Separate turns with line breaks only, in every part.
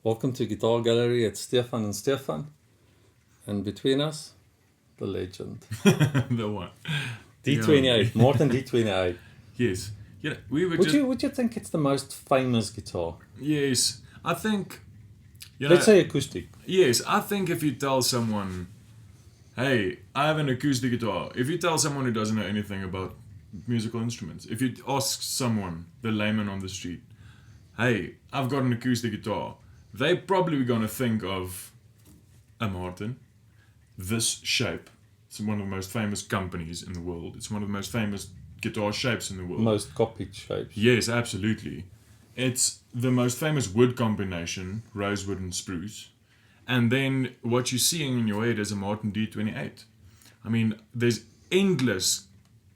Welcome to Guitar Gallery. It's Stefan and Stefan. And between us, the legend.
The one.
D28, Martin D28.
Yes. Yeah, we were
Would you think it's the most famous guitar?
Yes. I think...
Let's say acoustic.
Yes, I think if you tell someone, hey, I have an acoustic guitar. If you tell someone who doesn't know anything about musical instruments, if you ask someone, the layman on the street, hey, I've got an acoustic guitar, they're probably going to think of a Martin, this shape. It's one of the most famous companies in the world. It's one of the most famous guitar shapes in the world.
Most copied shapes.
Yes, absolutely. It's the most famous wood combination, rosewood and spruce. And then what you're seeing in your head is a Martin D28. I mean, there's endless,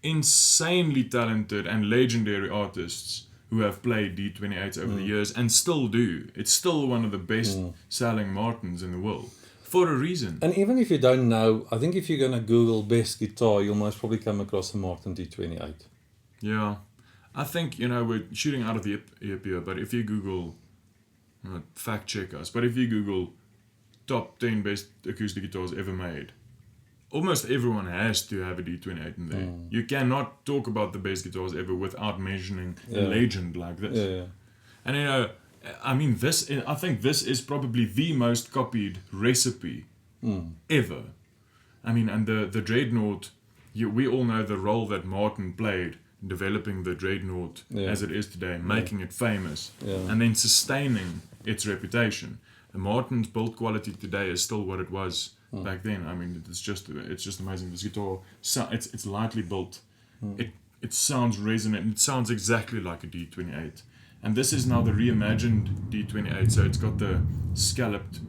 insanely talented and legendary artists who have played D28s over the years and still do. It's still one of the best selling Martins in the world. For a reason.
And even if you don't know, I think if you're going to Google best guitar, you'll most probably come across a Martin D28.
Yeah. I think, we're shooting out of the hip here, but if you Google, fact check us, but if you Google top 10 best acoustic guitars ever made, almost everyone has to have a D28 in there. You cannot talk about the best guitars ever without mentioning a legend like this.
Yeah.
And I think this is probably the most copied recipe ever. I mean, and the Dreadnought, we all know the role that Martin played in developing the Dreadnought as it is today, making it famous, and then sustaining its reputation. And Martin's build quality today is still what it was back then. I mean, it's just amazing. This guitar, it's lightly built. It sounds resonant. It sounds exactly like a D28. And this is now the reimagined D28. So it's got the scalloped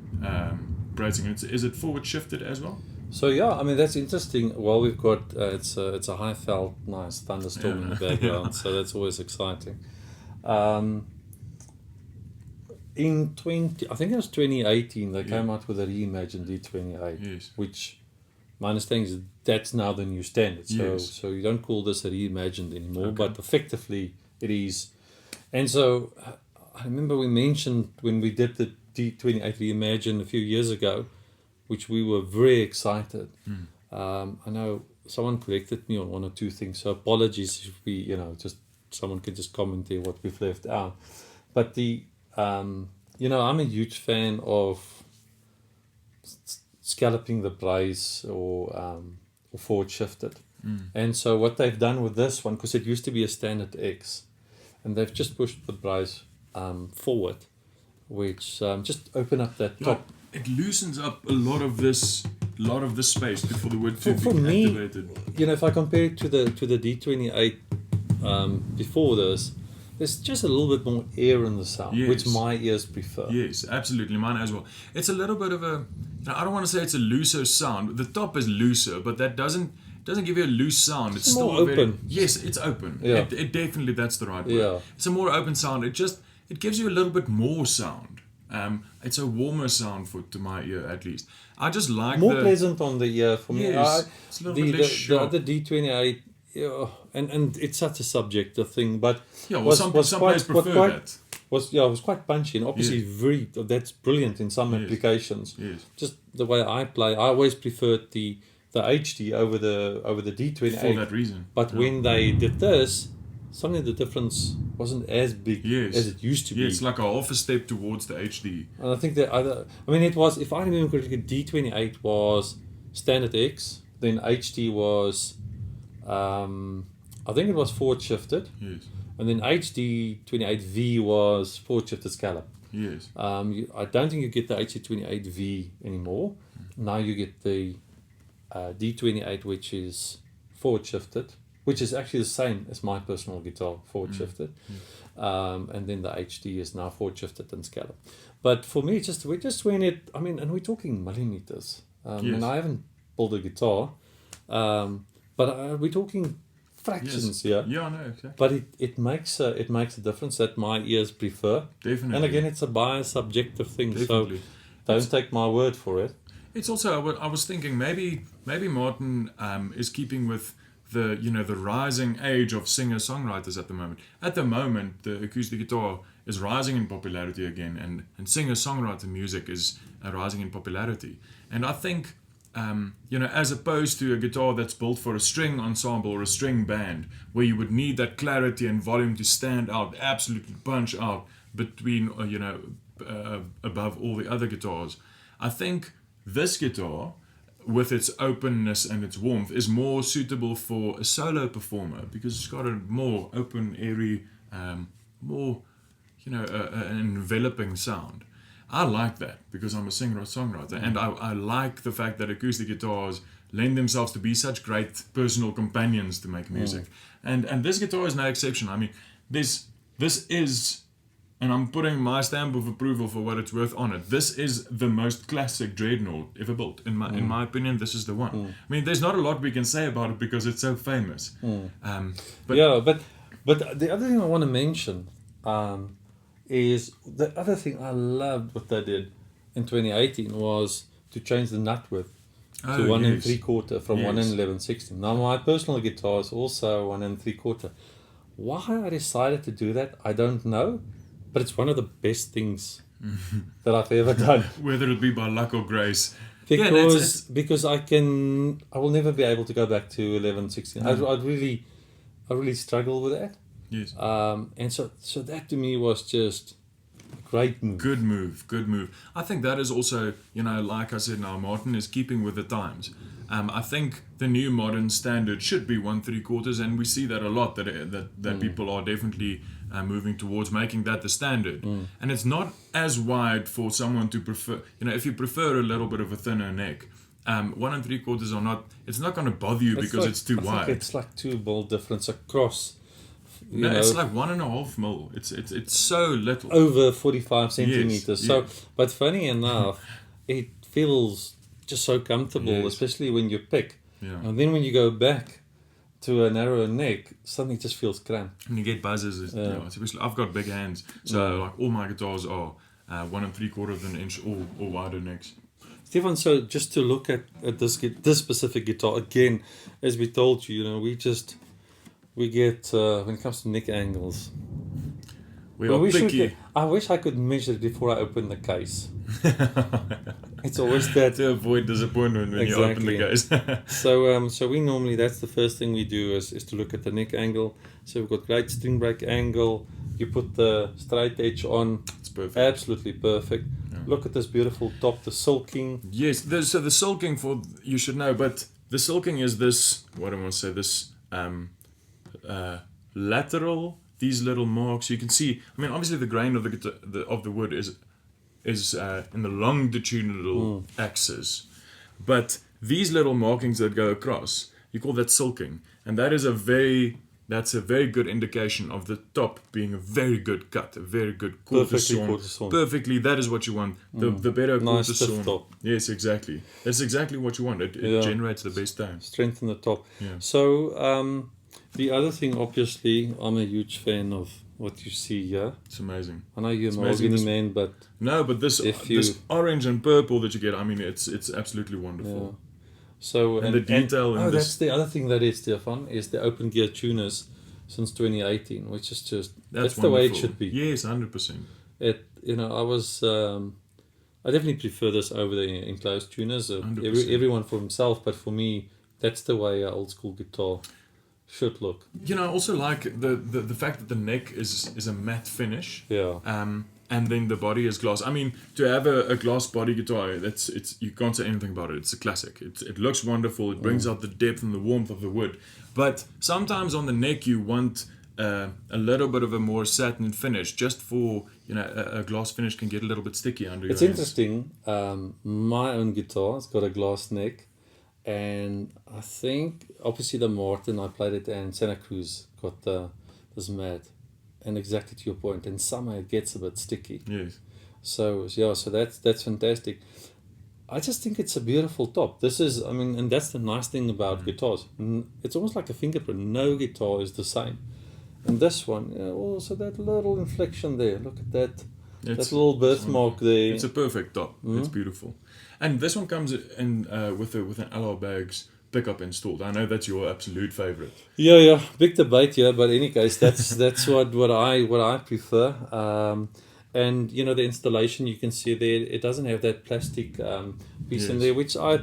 bracing. Is it forward shifted as well?
So yeah, I mean that's interesting. Well, we've got it's a high felt, nice thunderstorm in the background, so that's always exciting. In I think it was 2018, they came out with a reimagined D28, which my understanding is that's now the new standard. So you don't call this a reimagined anymore, but effectively it is. And so I remember we mentioned when we did the D28 reimagined a few years ago, which we were very excited. I know someone corrected me on one or two things, so apologies if we, just someone could just comment there what we've left out. But I'm a huge fan of scalloping the brace or forward shifted. And so what they've done with this one, because it used to be a standard X, and they've just pushed the brace forward, which just open up that top.
It loosens up a lot of this space for the wood to
for
be
me,
activated.
If I compare it to the D28 before this, there's just a little bit more air in the sound, which my ears prefer.
Yes, absolutely, mine as well. It's a little bit of a, I don't want to say it's a looser sound. The top is looser, but that doesn't give you a loose sound. It's still
more open.
Yes, it's open.
Yeah.
It definitely, that's the right word.
Yeah.
It's a more open sound. It gives you a little bit more sound. It's a warmer sound to my ear, at least. I just like
more pleasant on the ear for me.
Yes, it's a little bit less sharp.
The other D28, and it's such a subjective thing, but
some players prefer that.
It was quite punchy, and obviously that's brilliant in some applications.
Yes.
Just the way I play, I always preferred the the HD over the D28
for that reason.
But when they did this, suddenly the difference wasn't as big as it used to be.
It's like a half a step towards the HD.
And I think it was, if I remember correctly, D28 was standard X, then HD was, I think it was forward shifted.
Yes.
And then HD28V was forward shifted scallop.
Yes.
I don't think you get the HD28V anymore. Now you get the D28, which is forward shifted, which is actually the same as my personal guitar, forward shifted. And then the HD is now forward shifted and scallop. But for me, we just when it, and we're talking millimeters. And I haven't built a guitar, but we're talking fractions here.
Yeah, no, exactly.
But it makes a difference that my ears prefer.
Definitely.
And again, it's a biased, subjective thing.
Definitely.
So don't take my word for it.
It's also, I was thinking maybe Martin is keeping with the rising age of singer-songwriters at the moment. At the moment, the acoustic guitar is rising in popularity again, and singer-songwriter music is rising in popularity. And I think, as opposed to a guitar that's built for a string ensemble or a string band, where you would need that clarity and volume to stand out, absolutely punch out between, above all the other guitars, I think this guitar, with its openness and its warmth, is more suitable for a solo performer because it's got a more open, airy, more, an enveloping sound. I like that because I'm a singer-songwriter, and I like the fact that acoustic guitars lend themselves to be such great personal companions to make music. And this guitar is no exception. I mean, this is, and I'm putting my stamp of approval for what it's worth on it, this is the most classic Dreadnought ever built. In my opinion, this is the one. I mean, there's not a lot we can say about it because it's so famous.
But the other thing I want to mention is the other thing I loved what they did in 2018 was to change the nut width to 1 3/4 from 1 11/16. Now my personal guitar is also 1 3/4. Why I decided to do that, I don't know. But it's one of the best things that I've ever done.
Whether it be by luck or grace.
Because I will never be able to go back to 11/16. I really struggle with that.
Yes.
And so that to me was just a great move.
Good move. I think that is also, like I said now, Martin is keeping with the times. I think the new modern standard should be 1 3/4, and we see that a lot, that people are definitely moving towards making that the standard. And it's not as wide for someone to prefer, if you prefer a little bit of a thinner neck, 1 3/4 are not, it's not going to bother you because it's too wide.
It's like 2 mil difference across.
It's like 1.5 mil. It's so little.
Over 45 centimeters.
Yes,
so, but funny enough, it feels just so comfortable, especially when you pick.
Yeah.
And then when you go back to a narrower neck, suddenly it just feels cramped.
And you get buzzes. Especially, I've got big hands, so like all my guitars are 1 3/4 of an inch or wider necks.
Stefan, so just to look at this specific guitar again, as we told you, we get when it comes to neck angles.
We are picky.
I wish I could measure it before I open the case. It's always that
to avoid disappointment when you open the case.
So we normally, that's the first thing we do is to look at the neck angle. So we've got great string break angle. You put the straight edge on.
It's perfect.
Absolutely perfect. Yeah. Look at this beautiful top, the sulking.
Yes, so the sulking, for you should know, but the sulking is this, what do I want to say, this lateral, these little marks. You can see, obviously the grain of the wood is in the longitudinal axis, but these little markings that go across, you call that sulking, and that's a very good indication of the top being a very good cut, a very good quarter sawn. Perfectly, that is what you want. The better quarter sawn. Top. Yes, exactly. That's exactly what you want. It generates the best tone.
Strengthen the top.
Yeah.
So the other thing, obviously, I'm a huge fan of what you see here.
It's amazing.
I know you're a mahogany man, but
this orange and purple that you get, it's absolutely wonderful.
Yeah. So
and the detail.
That's the other thing that is, Stefan, is the open gear tuners since 2018, which is just that's the way it should be.
Yes, 100%.
I I definitely prefer this over the enclosed tuners.
100%.
Everyone for himself, but for me, that's the way an old school guitar should look.
You know, I also like the fact that the neck is a matte finish.
Yeah.
And then the body is glass. I mean, to have a glass body guitar, you can't say anything about it. It's a classic. It looks wonderful. It brings out the depth and the warmth of the wood. But sometimes on the neck you want a little bit of a more satin finish, just for, you know, a glass finish can get a little bit sticky under your
It's
hands.
interesting. My own guitar has got a glass neck, and I think obviously the Martin I played it in Santa Cruz got this matte, and exactly to your point. And somehow it gets a bit sticky.
Yes.
So that's fantastic. I just think it's a beautiful top. This is, I mean, and that's the nice thing about guitars. It's almost like a fingerprint. No guitar is the same. And this one, also that little inflection there. Look at that. That little birthmark there.
It's a perfect top. It's beautiful. And this one comes in with an alloy bags pickup installed. I know that's your absolute favorite.
Yeah, big debate here, but in any case, that's what I prefer. And you know, the installation, you can see there, it doesn't have that plastic piece in there, which I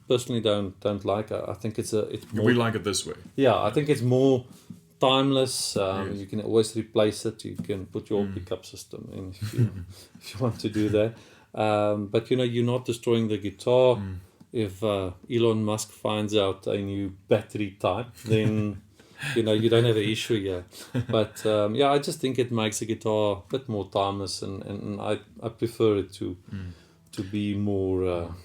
personally don't like. I think it's more,
we like it this way.
Yeah, I think it's more timeless. You can always replace it. You can put your pickup system in if you want to do that. But you know, you're not destroying the guitar. If Elon Musk finds out a new battery type, then you know, you don't have an issue here. But I just think it makes a guitar a bit more timeless, and I prefer it to be more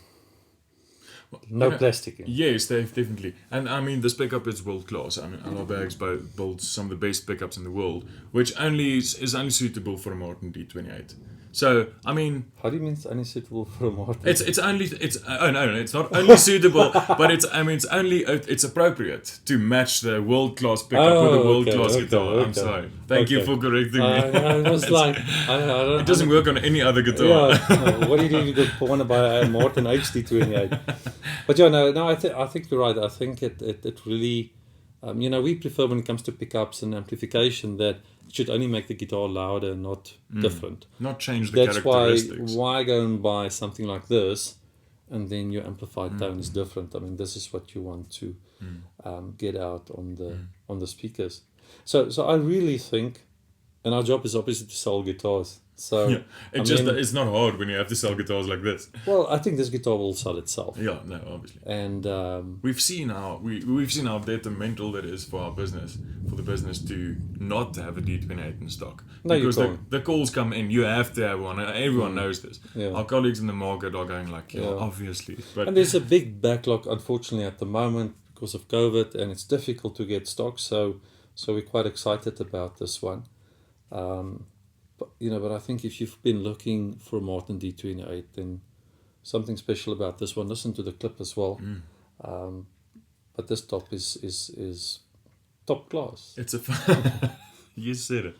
plastic in.
Yes, definitely. And I mean, this pickup is world class. I mean, Alloy Bags builds some of the best pickups in the world, which is only suitable for a Martin D28. So I mean,
how do you mean it's only suitable for a Martin?
It's not only suitable, but it's appropriate to match the world class pickup with a world class guitar. I'm sorry. Thank you for correcting me.
I was like,
it doesn't work on any other guitar.
Yeah, what do you do? You want to buy a Martin HD28? But I think you're right. I think it really, you know, we prefer when it comes to pickups and amplification that it should only make the guitar louder, not different.
Not change the characteristics.
That's why go and buy something like this, and then your amplified tone is different. I mean, this is what you want to get out on the speakers. So I really think, and our job is obviously to sell guitars. So
it's not hard when you have to sell guitars like this.
Well, I think this guitar will sell itself.
Yeah, no, obviously.
And
we've seen how detrimental that is for our business, for the business to not have a D28 in stock.
No,
because the calls come in, you have to have one. Everyone knows this.
Yeah.
Our colleagues in the market are going like, obviously. But
and there's a big backlog, unfortunately, at the moment because of COVID, and it's difficult to get stock. So we're quite excited about this one. But I think if you've been looking for a Martin D28, then something special about this one. Listen to the clip as well. But this top is top class.
It's you said it.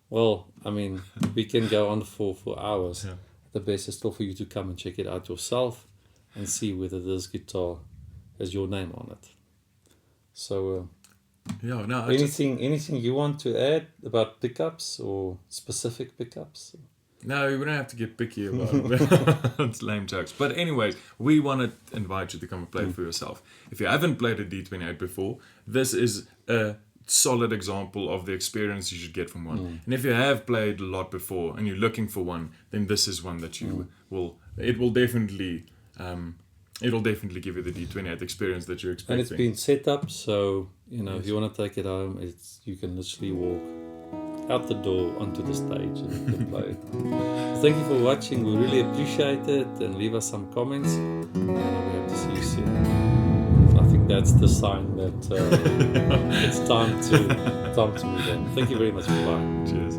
Well, I mean, we can go on for hours.
Yeah.
The best is still for you to come and check it out yourself and see whether this guitar has your name on it. So. Anything you want to add about pickups or specific pickups?
No, we don't have to get picky about it. It's lame jokes. But anyways, we want to invite you to come and play it for yourself. If you haven't played a D28 before, this is a solid example of the experience you should get from one. And if you have played a lot before and you're looking for one, then this is one that you will. It'll definitely give you the D28 experience that you're expecting.
And it's been set up, so if you want to take it home, you can literally walk out the door onto the stage and you can play it. Thank you for watching. We really appreciate it, and leave us some comments. And we hope to see you soon. I think that's the sign that it's time to move on. Thank you very much. Bye.
Cheers.